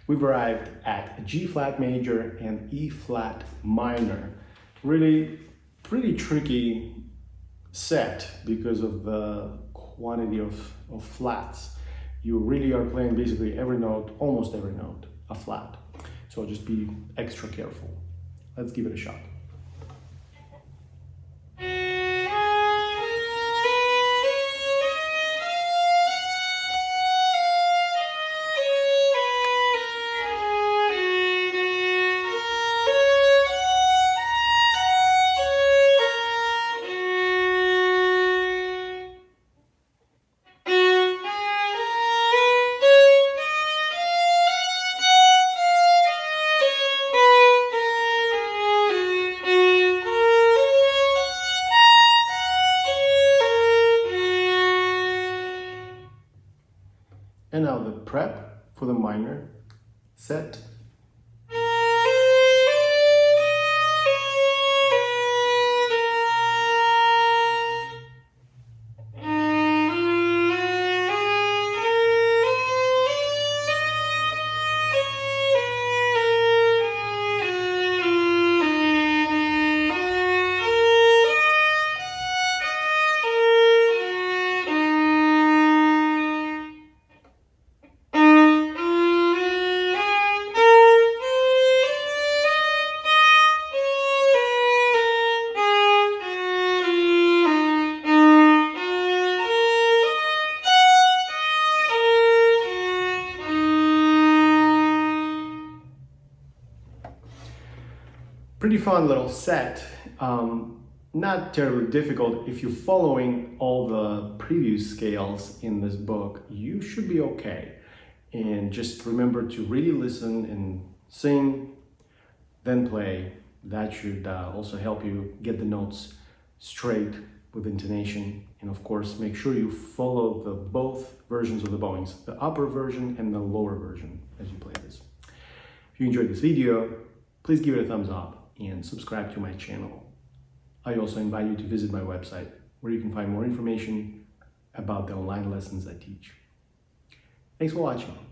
we've arrived at a G flat major and E flat minor. Really pretty tricky set because of the quantity of flats. You really are playing basically every note, almost every note, a flat. So just be extra careful. Let's give it a shot. And now the prep for the minor set. Pretty fun little set, not terribly difficult. If you're following all the previous scales in this book, you should be okay. And just remember to really listen and sing, then play. That should also help you get the notes straight with intonation. And of course, make sure you follow the both versions of the bowings, the upper version and the lower version as you play this. If you enjoyed this video, please give it a thumbs up and subscribe to my channel. I also invite you to visit my website where you can find more information about the online lessons I teach. Thanks for watching.